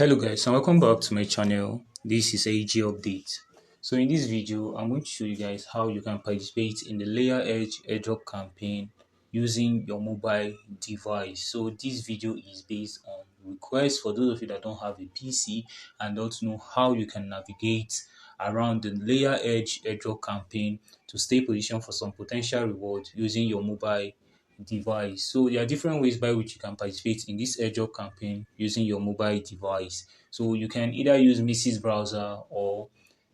Hello guys and welcome back to my channel. This is AG update. So in this video I'm going to show you guys how you can participate in the LayerEdge Airdrop campaign using your mobile device. So this video is based on requests for those of you that don't have a PC and don't know how you can navigate around the LayerEdge Airdrop campaign to stay positioned for some potential reward using your mobile device. So there are different ways by which you can participate in this airdrop campaign using your mobile device. So you can either use Mrs. Browser, or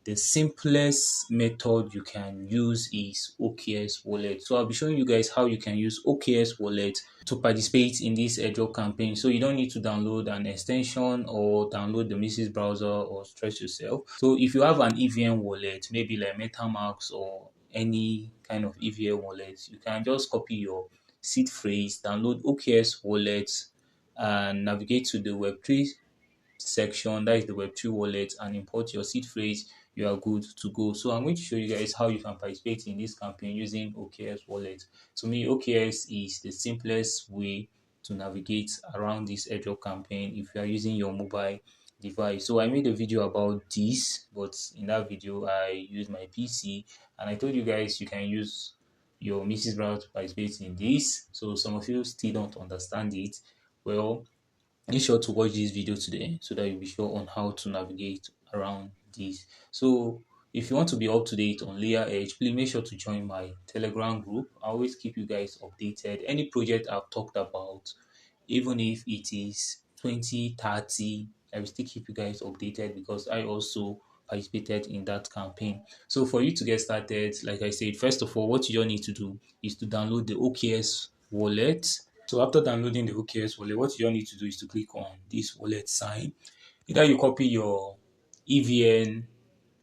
the simplest method you can use is OKS wallet. So I'll be showing you guys how you can use OKS wallet to participate in this airdrop campaign. So you don't need to download an extension or download the Mrs. Browser or stress yourself. So if you have an EVM wallet, maybe like MetaMask or any kind of EVM wallet, you can just copy your seed phrase, download OKS wallet, and navigate to the Web3 section, that is the Web3 wallet, and import your seed phrase. You are good to go. So I'm going to show you guys how you can participate in this campaign using OKS wallet. To me, OKS is the simplest way to navigate around this airdrop campaign if you are using your mobile device. So I made a video about this, but in that video I used my PC, and I told you guys you can use your Mrs. Browser to participate in this. So some of you still don't understand it. Well, make sure to watch this video to the end so that you'll be sure on how to navigate around this. So if you want to be up to date on LayerEdge, please make sure to join my Telegram group. I always keep you guys updated. Any project I've talked about, even if it is 2030, I will still keep you guys updated because I also participated in that campaign. So for you to get started, like I said, first of all, what you all need to do is to download the OKS wallet. So after downloading the OKS wallet, what you all need to do is to click on this wallet sign. Either you copy your EVM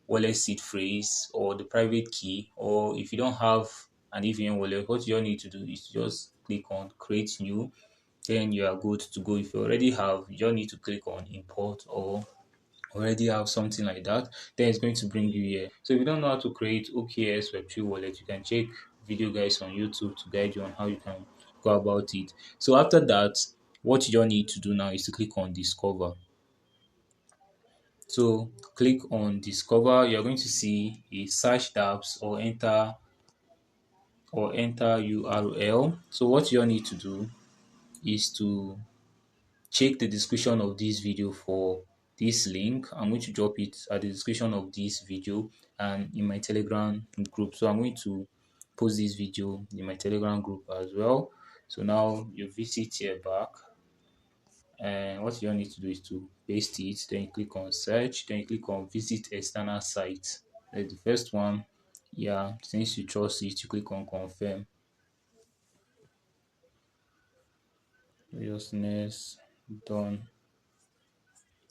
wallet seed phrase or the private key, or if you don't have an EVM wallet, what you all need to do is to just click on create new. Then you are good to go. If you already have, you just need to click on import, or already have something like that, then it's going to bring you here. So if you don't know how to create OKS Web3 wallet, you can check video guys on YouTube to guide you on how you can go about it. So after that, what you just need to do now is to click on discover. So click on discover. You're going to see a search tabs or enter URL. So what you need to do is to check the description of this video for this link. I'm going to drop it at the description of this video and in my Telegram group. So I'm going to post this video in my Telegram group as well. So now you visit here back, and what you need to do is to paste it. Then you click on search. Then you click on visit external site. That's the first one. Yeah, since you trust it, you click on confirm. Seriousness done.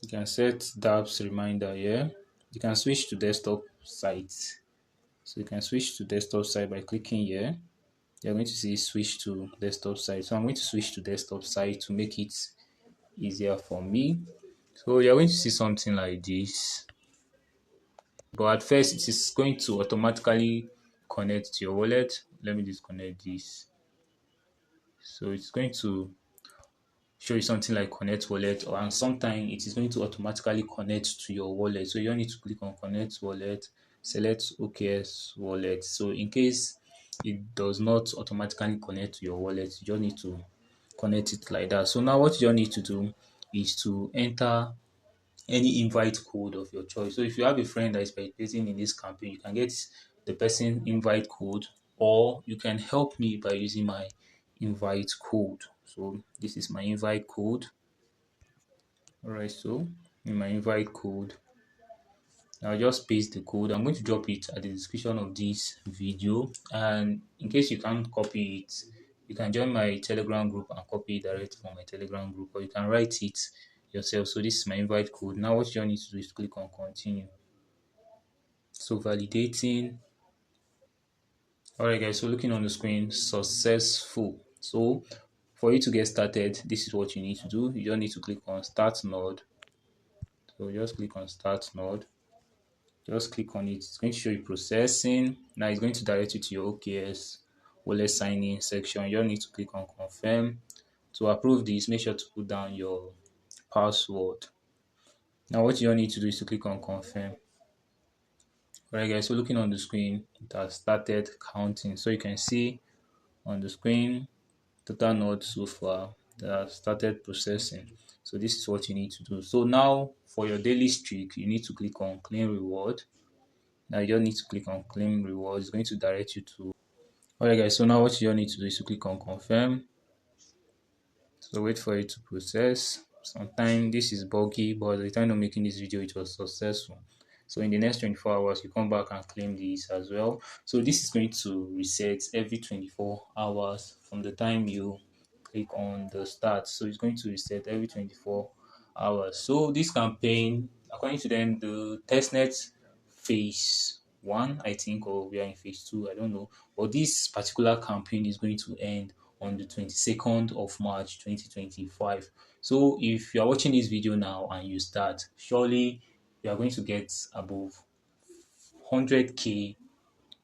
You can set dApps reminder here. You can switch to desktop site. So you can switch to desktop site by clicking here. You're going to see switch to desktop site. So I'm going to switch to desktop site to make it easier for me. So you're going to see something like this. But at first it is going to automatically connect to your wallet. Let me disconnect this. So it's going to show you something like connect wallet, and sometimes it is going to automatically connect to your wallet. So you don't need to click on connect wallet, select OKS wallet. So in case it does not automatically connect to your wallet, you just need to connect it like that. So now what you need to do is to enter any invite code of your choice. So if you have a friend that is participating in this campaign, you can get the person invite code, or you can help me by using my invite code. So this is my invite code. All right, so in my invite code, I'll just paste the code. I'm going to drop it at the description of this video, and in case you can't copy it, you can join my Telegram group and copy it directly from my Telegram group, or you can write it yourself. So this is my invite code. Now what you need to do is click on continue. So validating. All right guys, so looking on the screen, successful. So for you to get started, this is what you need to do. You just need to click on start node. So just click on start node. Just click on it. It's going to show you processing. Now it's going to direct you to your OKS wallet sign-in section. You just need to click on confirm. To approve this, make sure to put down your password. Now what you need to do is to click on confirm. Alright guys, so looking on the screen, it has started counting. So you can see on the screen total nodes so far that have started processing. So this is what you need to do. So now for your daily streak, you need to click on claim reward. Now you just need to click on claim reward. It's going to direct you to. Alright guys, so now what you need to do is to click on confirm. So wait for it to process. Sometimes this is buggy, but at the time of making this video, it was successful. So in the next 24 hours, you come back and claim this as well. So this is going to reset every 24 hours from the time you click on the start. So it's going to reset every 24 hours. So this campaign, according to them, the testnet phase one, I think, or we are in phase two, I don't know. But this particular campaign is going to end on the 22nd of March 2025. So if you are watching this video now and you start, surely you are going to get above 100k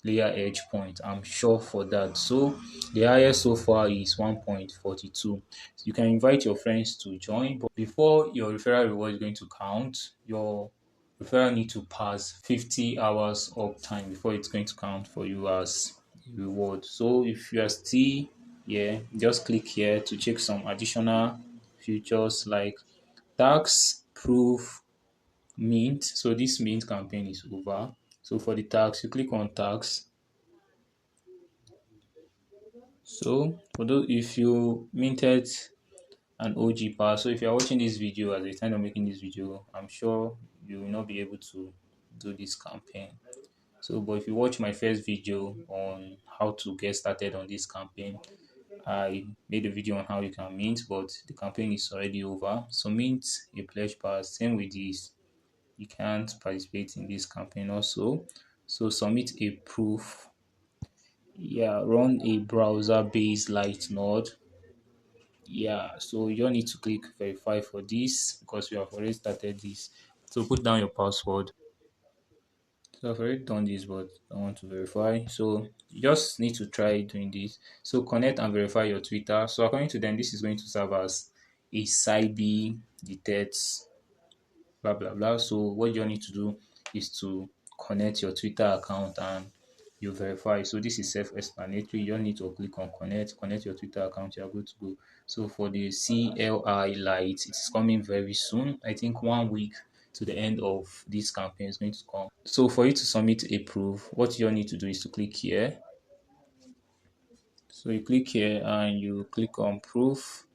LayerEdge point. I'm sure for that. So the highest so far is 1.42. You can invite your friends to join, but before your referral reward is going to count, your referral need to pass 50 hours of time before it's going to count for you as reward. So if you are still here, just click here to check some additional features like tax proof mint. So this mint campaign is over. So for the tax, you click on tax. So for those, if you minted an OG pass, so if you are watching this video at the time of making this video, I'm sure you will not be able to do this campaign. So but if you watch my first video on how to get started on this campaign, I made a video on how you can mint, but the campaign is already over. So mint a pledge pass. Same with this, you can't participate in this campaign also. So submit a proof. Yeah, run a browser based light node. Yeah, so you don't need to click verify for this because we have already started this. So put down your password. So I've already done this, but I want to verify. So you just need to try doing this. So connect and verify your Twitter. So according to them, this is going to serve as a CIB detects blah blah blah. So what you need to do is to connect your Twitter account and you verify. So this is self-explanatory. You don't need to click on connect your Twitter account, you are good to go. So for the CLI light, it's coming very soon. I think 1 week to the end of this campaign is going to come. So for you to submit a proof, what you need to do is to click here. So you click here and you click on proof.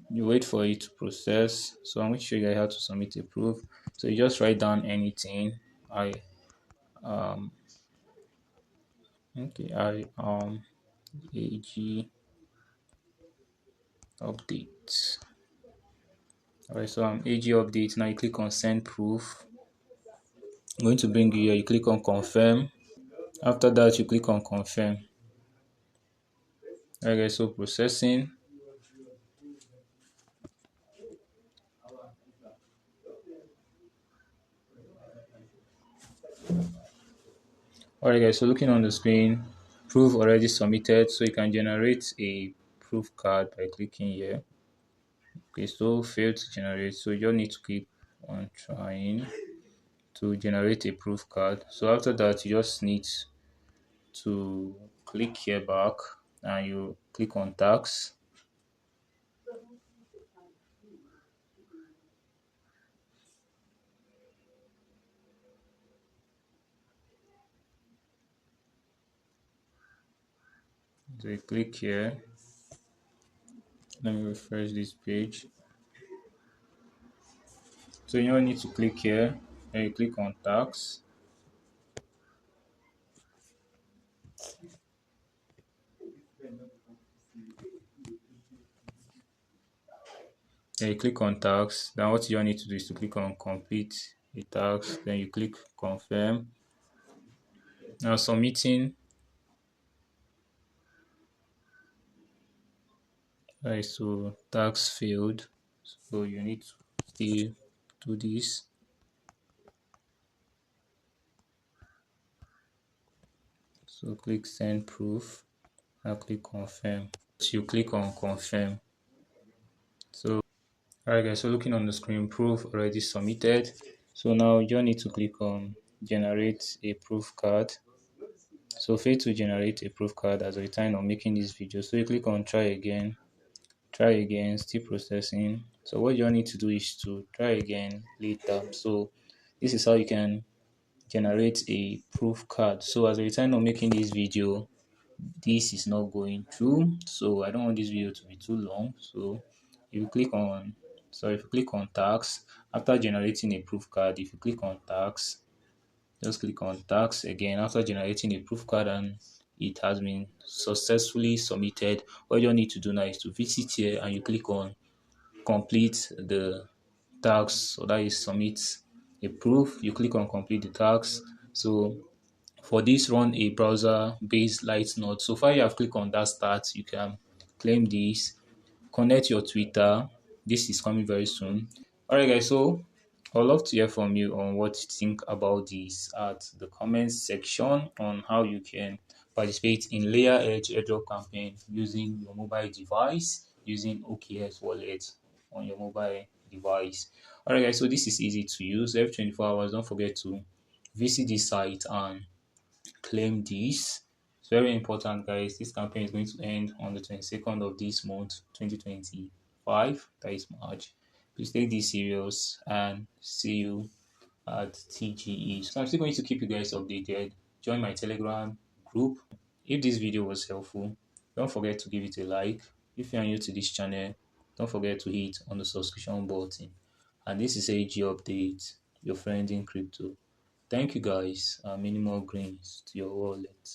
You wait for it to process. So I'm going to show you guys how to submit a proof. So you just write down anything. Um I AG update. Alright, so AG update. Now you click on send proof. I'm going to bring you here. You click on confirm. After that, you click on confirm. Okay, so processing. Alright guys, so looking on the screen, proof already submitted. So you can generate a proof card by clicking here. Okay, so failed to generate. So you need to keep on trying to generate a proof card. So after that, you just need to click here back and you click on tax. So you click here. Let me refresh this page. So you need to click here and you click on tax. Then you click on tax. Then what you need to do is to click on complete a tax. Then you click confirm. Now submitting. Right, so tax failed. So you need to still do this. So click send proof. Now click confirm. So you click on confirm. So Alright guys, so looking on the screen, proof already submitted. So now you just need to click on generate a proof card. So fail to generate a proof card as a time of making this video. So you click on try again, still processing. So what you need to do is to try again later. So this is how you can generate a proof card. So as a time of making this video, this is not going through. So I don't want this video to be too long. So if you click on if you click on tax after generating a proof card, if you click on tax, just click on tax again after generating a proof card and it has been successfully submitted. What you need to do now is to visit here and you click on complete the tax. So that is submit a proof. You click on complete the tax. So for this, run a browser based light node. So far you have clicked on that start, you can claim this, connect your Twitter. This is coming very soon. Alright guys, so I would love to hear from you on what you think about this at the comments section on how you can participate in LayerEdge Airdrop campaign using your mobile device, using OKS wallet on your mobile device. Alright guys, so this is easy to use. Every 24 hours, don't forget to visit this site and claim this. It's very important, guys. This campaign is going to end on the 22nd of this month, 2025. That is March. Please take this serious and see you at TGE. So I'm still going to keep you guys updated. Join my Telegram group. If this video was helpful, don't forget to give it a like. If you are new to this channel, don't forget to hit on the subscription button. And this is AG Update, your friend in crypto. Thank you guys, and many more greens to your wallet.